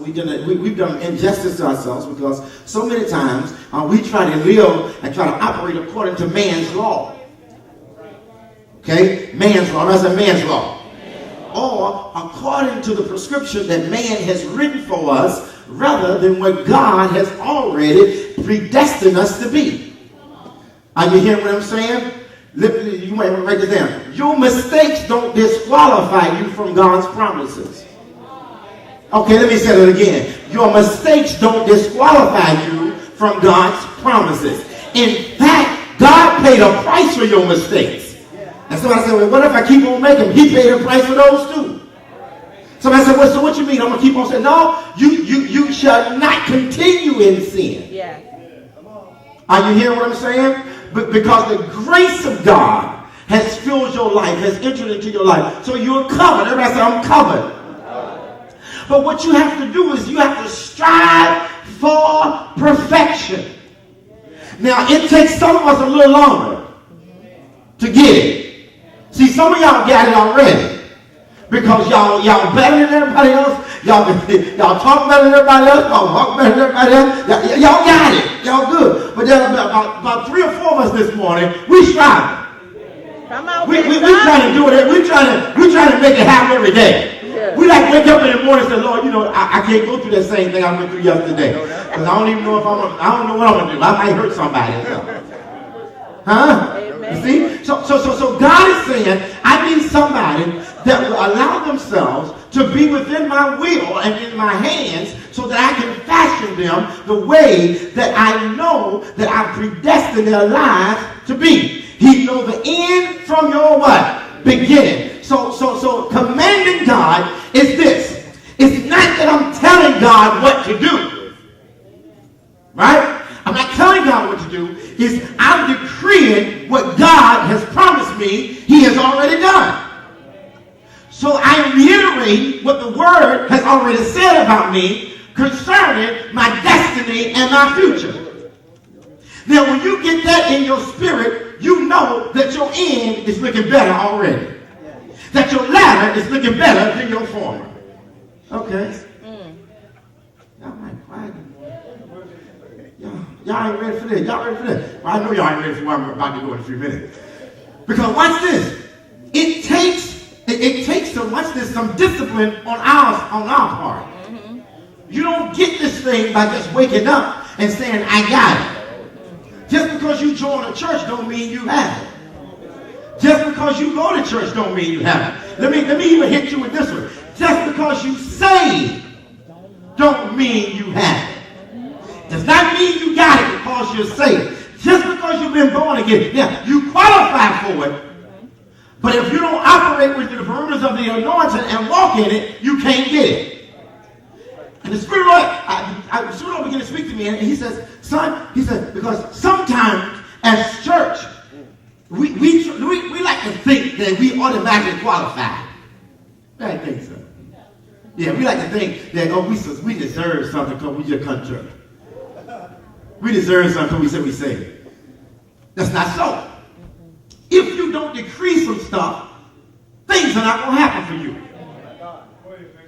We've done injustice to ourselves because so many times we try to live and try to operate according to man's law. Okay? Man's law. That's a man's law. Or according to the prescription that man has written for us rather than what God has already predestined us to be. Are you hearing what I'm saying? You might want to write this down. Your mistakes don't disqualify you from God's promises. Okay, let me say that again. Your mistakes don't disqualify you from God's promises. In fact, God paid a price for your mistakes. And somebody said, well, what if I keep on making them? He paid a price for those too. Somebody said, well, so what you mean? I'm going to keep on saying, no, you shall not continue in sin. Yeah. Are you hearing what I'm saying? But because the grace of God has filled your life, has entered into your life. So you're covered. Everybody say, I'm covered. But what you have to do is you have to strive for perfection. Now, it takes some of us a little longer to get it. See, some of y'all got it already because y'all better than everybody else. Y'all talk better than everybody else. Y'all walk better than everybody else. Y'all got it. Y'all good. But then about 3 or 4 of us this morning, we striving. We trying to do it. We trying to make it happen every day. Yeah. We like wake up in the morning and say, Lord, I can't go through that same thing I went through yesterday because I don't even know I don't know what I'm gonna do. I might hurt somebody. Huh? You see? So God is saying, I need somebody that will allow themselves to be within my will and in my hands so that I can fashion them the way that I know that I've predestined their lives to be. He knows the end from your what? Beginning. So commanding God is this. It's not that I'm telling God what to do. Right? I'm not telling God what to do. It's I'm decreeing what God has promised me he has already done. So I reiterate what the word has already said about me concerning my destiny and my future. Now when you get that in your spirit, you know that your end is looking better already. That your latter is looking better than your former. Okay. Y'all might quiet. Y'all ain't ready for this. Y'all ready for this? Well, I know y'all ain't ready for what I'm about to go in a few minutes. Because watch this. It takes some discipline on our part. Mm-hmm. You don't get this thing by just waking up and saying, I got it. Just because you join a church don't mean you have it. Just because you go to church don't mean you have it. Let me even hit you with this one. Just because you saved don't mean you have it. Does not mean you got it because you're saved. Just because you've been born again. Yeah, you qualify for it. But if you don't operate with the perimeters of the anointing and walk in it, you can't get it. And the Spirit Lord began to speak to me, and he says, son, because sometimes as church, we like to think that we automatically qualify. I think so. Yeah, we like to think that, we deserve something because we just come to church. We deserve something because we say we saved. That's not so. If you don't decree some stuff, things are not going to happen for you.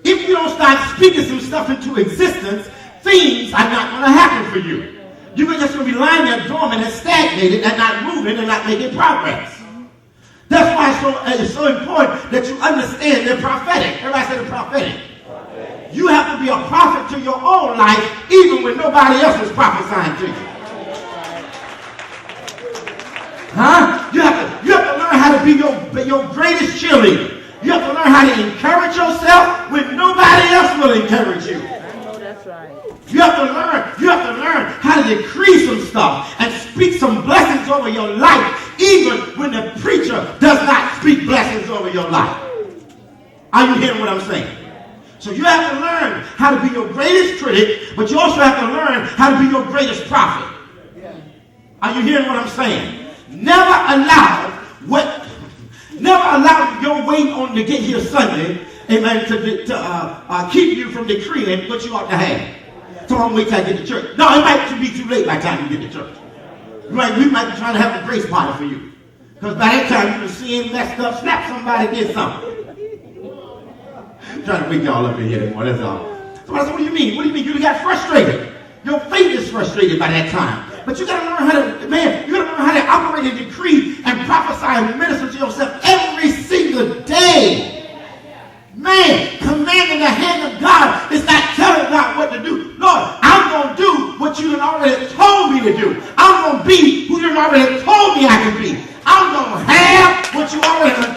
If you don't start speaking some stuff into existence, things are not going to happen for you. You're just going to be lying there dormant and stagnated and not moving and not making progress. That's why it's so important that you understand the prophetic. Everybody say the prophetic. You have to be a prophet to your own life even when nobody else is prophesying to you. Huh? You have to learn how to be your greatest cheerleader. You have to learn how to encourage yourself when nobody else will encourage you. I know that's right. You have to learn how to decree some stuff and speak some blessings over your life even when the preacher does not speak blessings over your life. Are you hearing what I'm saying? So you have to learn how to be your greatest critic, but you also have to learn how to be your greatest prophet. Are you hearing what I'm saying? Never allow your wait on to get here Sunday, amen, to keep you from decreeing what you ought to have. So I'm wait till I get to church. No, it might be too late by the time you get to church. We might be trying to have a grace party for you. Because by that time you can see him messed up, slap somebody, get something. I'm trying to wake y'all up in here anymore, that's all. Somebody said, what do you mean? What do you mean? You got frustrated. Your faith is frustrated by that time. But you got to learn how to, man, you got to learn how to operate and decree and prophesy and minister to yourself every single day. Man, commanding the hand of God is not telling God what to do. Lord, I'm going to do what you already told me to do. I'm going to be who you already told me I can be. I'm going to have what you already